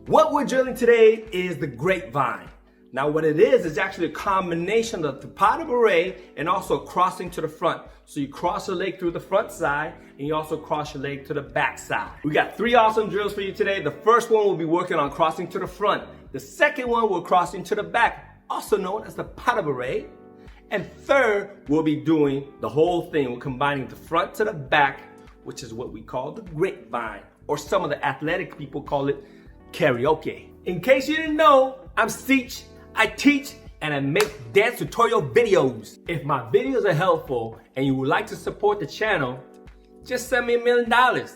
What we're drilling today is the grapevine. Now what it is actually a combination of the pas de bourree and also crossing to the front. So you cross your leg through the front side and you also cross your leg to the back side. We got 3 awesome drills for you today. The first one we'll be working on crossing to the front. The second one we're crossing to the back, also known as the pas de bourree. And third, we'll be doing the whole thing. We're combining the front to the back, which is what we call the grapevine, or some of the athletic people call it karaoke. In case you didn't know, I'm Seach, I teach, and I make dance tutorial videos. If my videos are helpful and you would like to support the channel, just send me $1 million.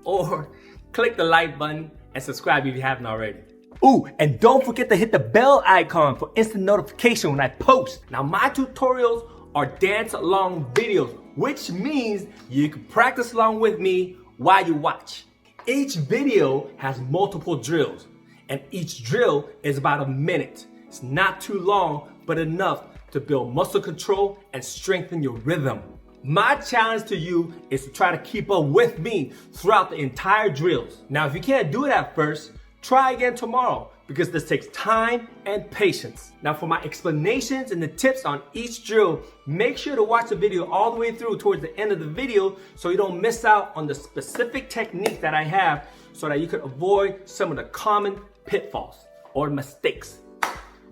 Or click the like button and subscribe if you haven't already. Ooh, and don't forget to hit the bell icon for instant notification when I post. Now my tutorials are dance along videos, which means you can practice along with me while you watch. Each video has multiple drills, and each drill is about a minute. It's not too long, but enough to build muscle control and strengthen your rhythm. My challenge to you is to try to keep up with me throughout the entire drills. Now, if you can't do it at first, try again tomorrow, because this takes time and patience. Now for my explanations and the tips on each drill, make sure to watch the video all the way through towards the end of the video so you don't miss out on the specific technique that I have so that you can avoid some of the common pitfalls or mistakes.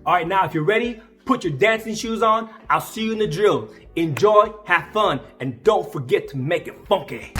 All right, now if you're ready, put your dancing shoes on. I'll see you in the drill. Enjoy, have fun, and don't forget to make it funky.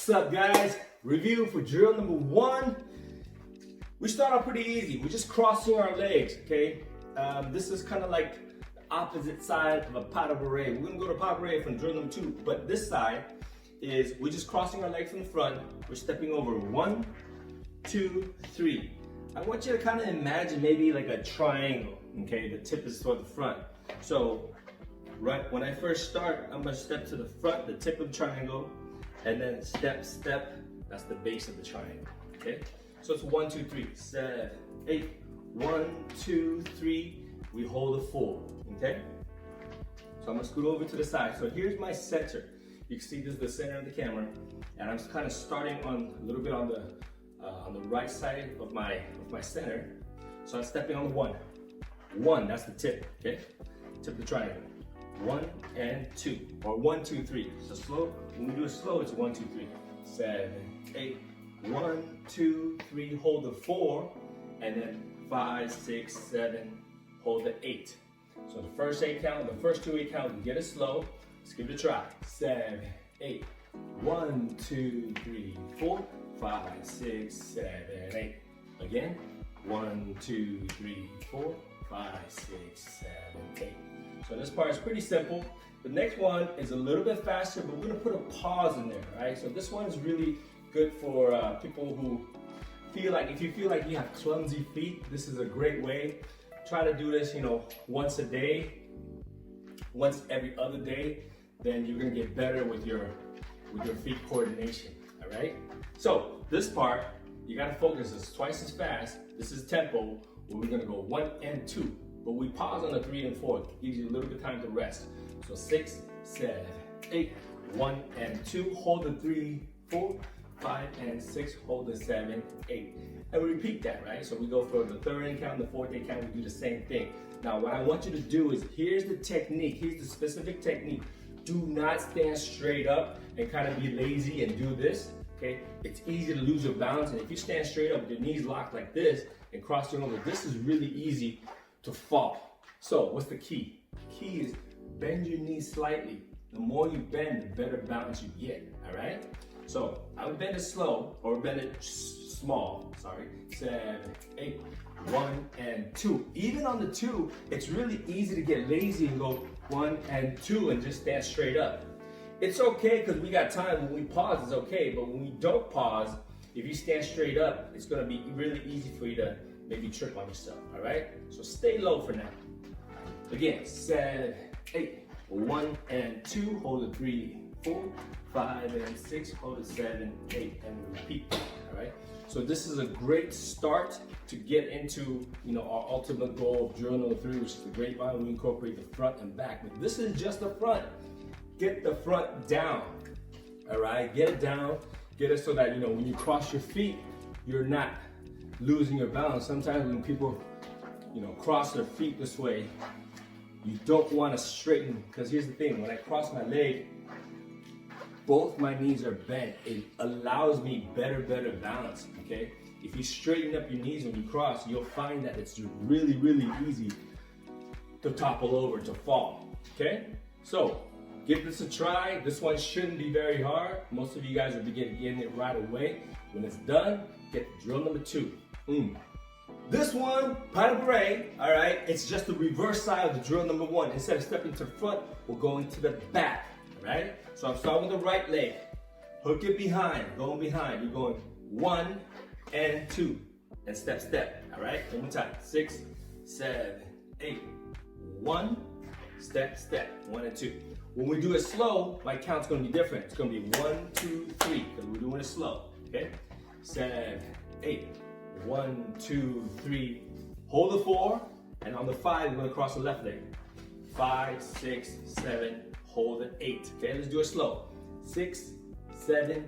What's up, guys? Review for drill number 1. We start off pretty easy. We're just crossing our legs, okay? This is kind of like the opposite side of a pas de bourree. We're gonna go to pas de bourree from drill number 2, but this side is we're just crossing our legs from the front. We're stepping over 1, 2, 3. I want you to kind of imagine maybe like a triangle, okay? The tip is toward the front. So, right when I first start, I'm gonna step to the front, the tip of the triangle, and then step, step, that's the base of the triangle, okay? So it's 1, 2, 3, 7, 8, 1, 2, 3. We hold a 4, okay? So I'm gonna scoot over to the side. So here's my center. You can see this is the center of the camera, and I'm kind of starting on a little bit on the right side of my center. So I'm stepping on the 1. 1, that's the tip, okay? Tip of the triangle. 1 and 2, or 1, 2, 3. So slow. When we do it slow, it's 1, 2, 3. 7, 8. 1, 2, 3. Hold the 4, and then 5, 6, 7. Hold the 8. So the first 8 count, the first 2 8 count, we get it slow. Let's give it a try. 7, 8. 1, 2, 3, 4, 5, 6, 7, 8. Again. 1, 2, 3, 4, 5, 6, 7, 8. So this part is pretty simple. The next one is a little bit faster, but we're gonna put a pause in there, right? So this one is really good for people who feel like, if you feel like you have clumsy feet, this is a great way. Try to do this, once a day, once every other day, then you're gonna get better with your feet coordination, all right? So this part, you gotta focus, it's twice as fast. This is tempo, where we're gonna go 1 and 2, but we pause on the 3 and 4. It gives you a little bit of time to rest. So 6, 7, 8, 1 and 2, hold the 3, 4, 5 and 6, hold the 7, 8. And we repeat that, right? So we go for the 3rd 8 count, the 4th 8 count, we do the same thing. Now what I want you to do is, here's the technique, here's the specific technique. Do not stand straight up and kind of be lazy and do this, okay? It's easy to lose your balance, and if you stand straight up with your knees locked like this and crossing over, this is really easy to fall. So what's the key? The key is bend your knees slightly. The more you bend, the better balance you get, all right? So I would bend it slow, or bend it small, sorry. 7, 8, 1 and 2. Even on the 2, it's really easy to get lazy and go 1 and 2 and just stand straight up. It's okay because we got time. When we pause, it's okay, but when we don't pause, if you stand straight up, it's gonna be really easy for you to maybe trip on yourself, all right? So stay low for now. Again, 7, 8, 1 and 2, hold the 3, 4, 5 and 6, hold it 7, 8, and repeat, all right? So this is a great start to get into, our ultimate goal of drill number 3, which is the grapevine. We incorporate the front and back, but this is just the front. Get the front down, all right? Get it down, get it so that, when you cross your feet, you're not losing your balance. Sometimes when people, cross their feet this way, you don't want to straighten, because here's the thing, when I cross my leg, both my knees are bent. It allows me better balance, okay? If you straighten up your knees when you cross, you'll find that it's really, really easy to topple over, to fall, okay? So, give this a try. This one shouldn't be very hard. Most of you guys will be getting it right away. When it's done, get drill number 2. This one, Pas de Bourree, all right? It's just the reverse side of the drill number 1. Instead of stepping to the front, we're going to the back, right? So I'm starting with the right leg. Hook it behind, going behind. You're going 1 and 2, and step, all right? One more time. 6, 7, 8, 1, step, 1 and 2. When we do it slow, my count's gonna be different. It's gonna be 1, 2, 3, because we're doing it slow, okay? 7, 8, 1, 2, 3. Hold the 4, and on the 5, we're gonna cross the left leg. 5, 6, 7, hold the 8. Okay, let's do it slow. 6, 7,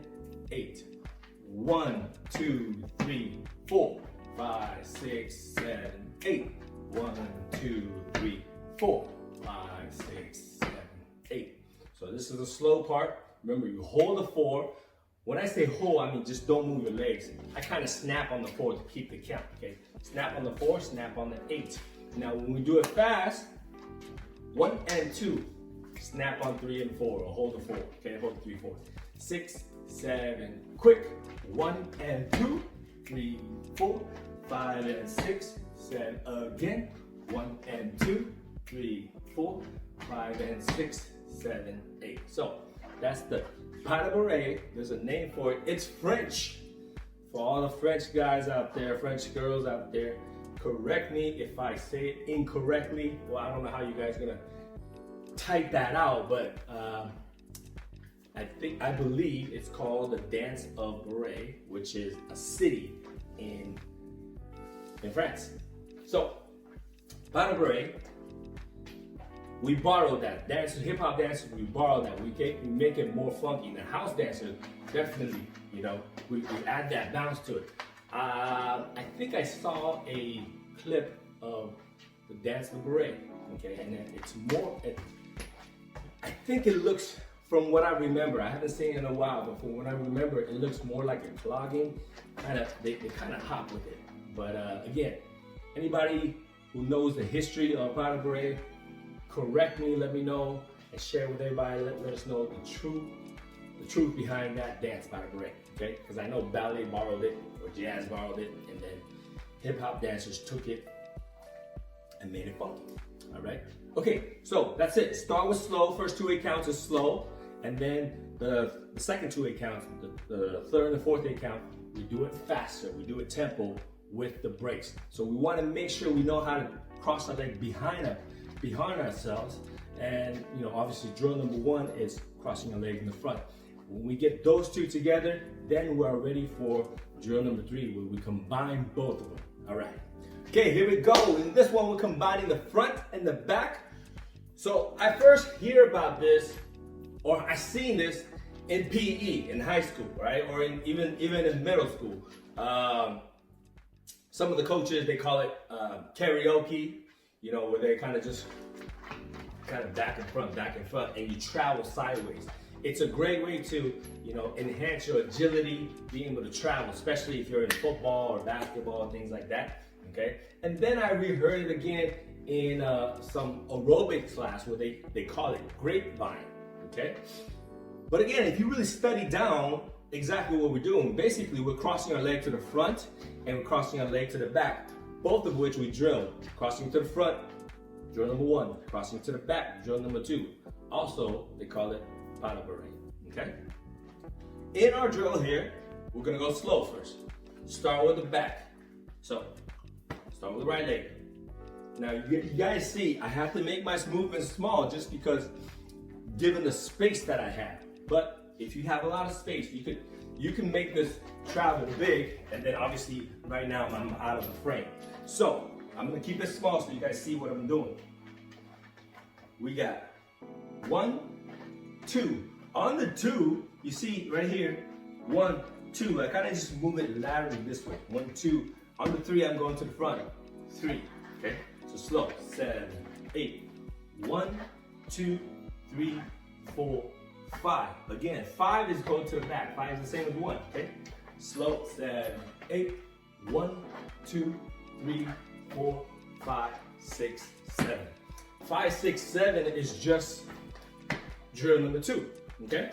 8. 1, 2, 3, 4, 5, 6, 7, 8. 1, 2, 3, 4, 5, 6, 7, 8. So this is the slow part. Remember, you hold the 4. When I say hold, I mean just don't move your legs. I kind of snap on the 4 to keep the count, okay? Snap on the 4, snap on the 8. Now when we do it fast, 1 and 2, snap on 3 and 4, or hold the 4, okay? Hold the 3, 4. 6, 7, quick. 1 and 2, 3, 4, 5 and 6, 7, again. 1 and 2, 3, 4, 5 and 6, 7, 8. So that's the Pas de Bourree. There's a name for it. It's French. For all the French guys out there, French girls out there, correct me if I say it incorrectly. Well, I don't know how you guys are gonna type that out, but I believe it's called the Dance of Bourree, which is a city in France. So, Pas de Bourree, we borrowed that. Dancers, hip hop dancers, we borrowed that. We make it more funky. The house dancers, definitely, you know, we add that bounce to it. I think I saw a clip of the Pas de Bourree, okay, and it's more, I think it looks, from what I remember, I haven't seen it in a while, but from what I remember, it looks more like a clogging, they kind of hop with it. But again, anybody who knows the history of Pas de Bourree, correct me, let me know, and share with everybody, let us know the truth behind that dance, Pas de Bourree, okay? Because I know ballet borrowed it, or jazz borrowed it, and then hip hop dancers took it and made it funky, all right? Okay, so that's it. Start with slow. First 2/8 counts is slow, and then the second 2/8 counts, the third and the fourth 8 count, we do it faster. We do it tempo with the breaks. So we want to make sure we know how to cross our leg behind ourselves, and you know, obviously drill number 1 is crossing your leg in the front. When we get those two together, then we're ready for drill number 3, where we combine both of them. All right. Okay, here we go. In this one, we're combining the front and the back. So I first hear about this, or I seen this in PE in high school, right? Or even in middle school. Some of the coaches, they call it karaoke, you know, where they kind of back and front, and you travel sideways. It's a great way to, you know, enhance your agility, being able to travel, especially if you're in football or basketball, things like that. Okay, and then I reheard it again in some aerobics class where they call it Grapevine. Okay, but again, if you really study down exactly what we're doing, basically we're crossing our leg to the front and we're crossing our leg to the back, both of which we drill. Crossing to the front, drill number 1. Crossing to the back, drill number 2. Also, they call it Pas de Bourree. Okay. In our drill here, we're gonna go slow first. Start with the back. So. Start with the right leg. Now you guys see, I have to make my movements small just because, given the space that I have. But if you have a lot of space, you can make this travel big, and then obviously right now I'm out of the frame. So I'm gonna keep it small so you guys see what I'm doing. We got 1, 2. On the 2, you see right here, 1, 2. I kind of just move it laterally this way. 1, 2. On the 3, I'm going to the front. 3, okay? So slow. 7, 8. 1, 2, 3, 4, 5. Again, 5 is going to the back. 5 is the same as 1, okay? Slow. 7, 8. 1, 2, 3, 4, 5, 6, 7. 5, 6, 7 is just drill number 2, okay?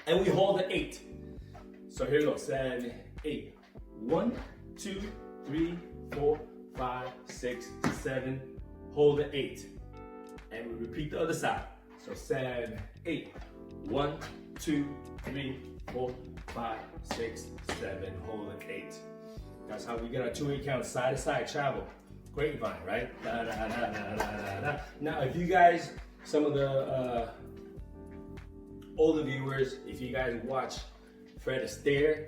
And we hold the 8. So here we go. 7, 8. 1, 2, 3, 4, 5, 6, 7, hold the 8. And we repeat the other side. So 7, 8. 1, 2, 3, 4, 5, 6, 7, hold the 8. That's how we get our 2/8 count, side to side travel. Grapevine, right? Da, da, da, da, da, da, da. Now, if you guys, some of the older viewers, if you guys watch Fred Astaire,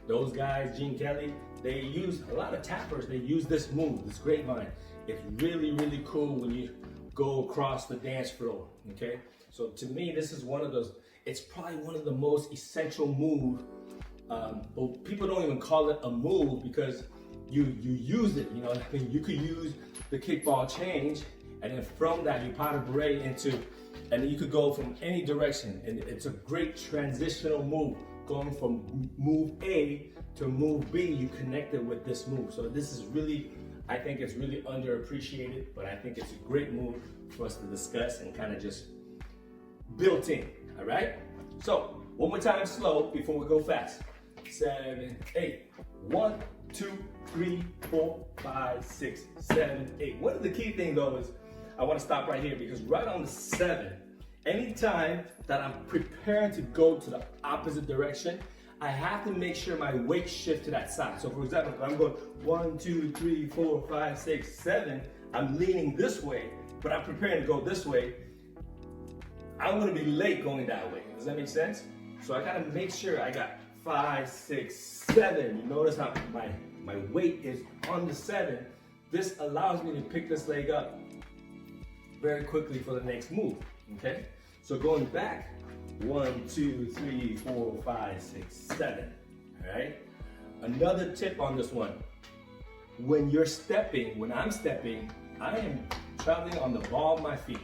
those guys, Gene Kelly, they use, a lot of tappers, they use this move, this Grapevine. It's really, really cool when you go across the dance floor, okay? So to me, this is one of those, it's probably one of the most essential moves, but people don't even call it a move because you use it, you know, I mean, you could use the kickball change, and then from that, you Pas de Bourree into, and you could go from any direction, and it's a great transitional move. Going from move A to move B, you connected with this move. So this is really, I think it's really underappreciated, but I think it's a great move for us to discuss and kind of just built in, all right? So one more time slow before we go fast. 7, 8. 1, 2, 3, 4, 5, 6, 7, 8. One of the key things though is, I want to stop right here because right on the 7, anytime that I'm preparing to go to the opposite direction, I have to make sure my weight shifts to that side. So for example, if I'm going 1, 2, 3, 4, 5, 6, 7, I'm leaning this way, but I'm preparing to go this way, I'm gonna be late going that way. Does that make sense? So I gotta make sure I got 5, 6, 7. You notice how my weight is on the 7, this allows me to pick this leg up very quickly for the next move, okay? So going back, 1, 2, 3, 4, 5, 6, 7, all right? Another tip on this one, when you're stepping, when I'm stepping, I am traveling on the ball of my feet,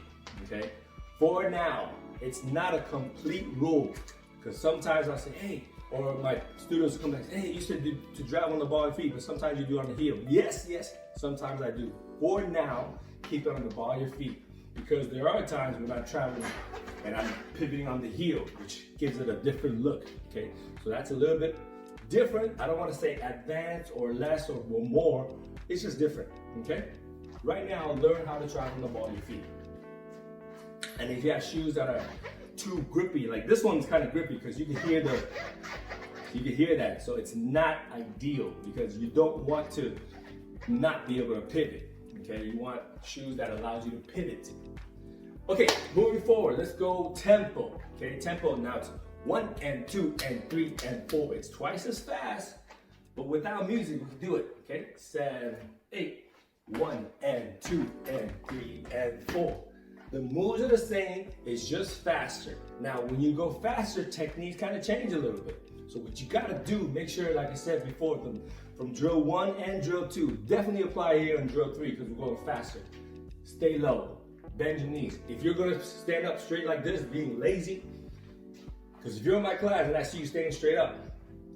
okay? For now, it's not a complete rule, because sometimes I say, hey, or my students come back and say, hey, you said to drive on the ball of your feet, but sometimes you do it on the heel. Yes, sometimes I do. For now, keep it on the ball of your feet, because there are times when I'm traveling and I'm pivoting on the heel, which gives it a different look, okay? So that's a little bit different. I don't want to say advanced or less or more. It's just different, okay? Right now, learn how to travel on the ball of your feet. And if you have shoes that are too grippy, like this one's kind of grippy because you can hear that. So it's not ideal because you don't want to not be able to pivot, okay? You want shoes that allows you to pivot. Okay, moving forward, let's go tempo, okay? Tempo, now it's 1 and 2 and 3 and 4. It's twice as fast, but without music, we can do it, okay? 7, 8, 1 and 2 and 3 and 4. The moves are the same, it's just faster. Now, when you go faster, techniques kind of change a little bit. So what you gotta do, make sure, like I said before, from drill 1 and drill 2, definitely apply here on drill 3 because we're going faster. Stay low, bend your knees. If you're gonna stand up straight like this, being lazy, because if you're in my class and I see you standing straight up,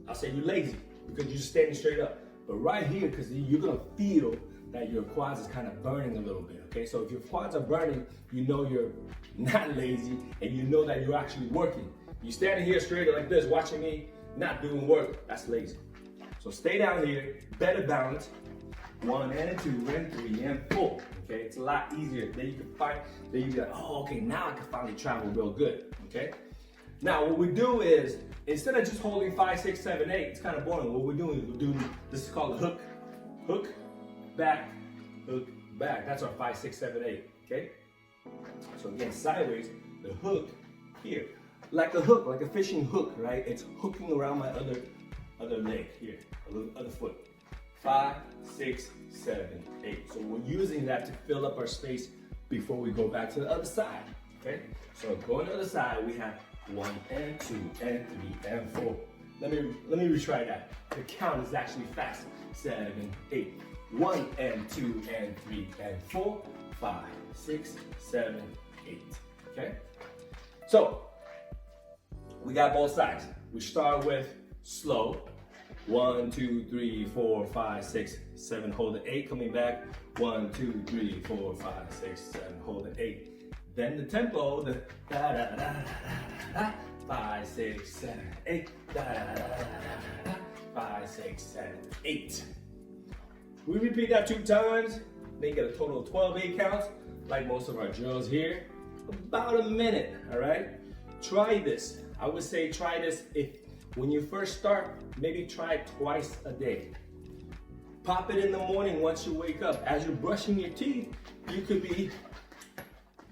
I'll say you're lazy because you're just standing straight up. But right here, because you're gonna feel that your quads is kind of burning a little bit, okay? So if your quads are burning, you know you're not lazy and you know that you're actually working. You standing here straight like this, watching me, not doing work, that's lazy. So stay down here, better balance, 1 and 2 and 3 and 4, okay? It's a lot easier. Then you can find, then you go, oh, okay, now I can finally travel real good, okay? Now what we do is, instead of just holding 5, 6, 7, 8, it's kind of boring. What we're doing is we're doing, this is called a hook, hook, back, hook, back. That's our 5, 6, 7, 8, okay? So again, sideways, the hook here. Like a hook, like a fishing hook, right? It's hooking around my other leg here, other foot. 5, 6, 7, 8. So we're using that to fill up our space before we go back to the other side, okay? So going to the other side, we have 1 and 2 and 3 and 4. Let me retry that. The count is actually fast. 7, 8. 1 and 2 and 3 and 4, 5, 6, 7, 8. Okay? So we got both sides. We start with slow. 1, 2, 3, 4, 5, 6, 7, hold it 8, coming back. 1, 2, 3, 4, 5, 6, 7, hold it 8. Then the tempo, the da da da da da da, 5, 6, 7, 8, da da da da da, 5, 6, 7, 8. We repeat that 2 times, make it a total of 12 8 counts, like most of our drills here. About a minute, all right? Try this. I would say try this when you first start, maybe try it twice a day. Pop it in the morning once you wake up. As you're brushing your teeth, you could be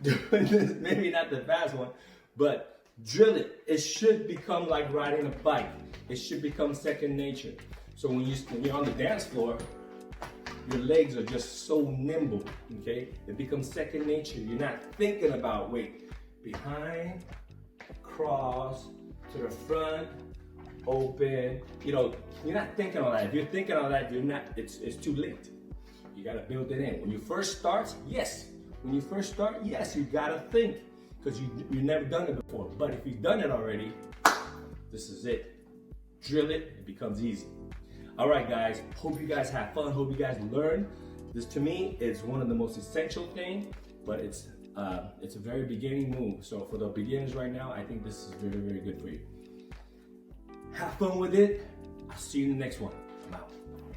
doing this, maybe not the fast one, but drill it. It should become like riding a bike. It should become second nature. So when you're on the dance floor, your legs are just so nimble, okay? It becomes second nature. You're not thinking about, wait, behind, cross, to the front, open. You know, you're not thinking all that. If you're thinking all that, you're not, it's too late. You gotta build it in. When you first start, yes. When you first start, yes, you gotta think, because you've never done it before. But if you've done it already, this is it. Drill it, it becomes easy. All right, guys, hope you guys have fun. Hope you guys learn. This, to me, is one of the most essential things, but it's a very beginning move. So for the beginners right now, I think this is very, very good for you. Have fun with it. I'll see you in the next one. I'm out.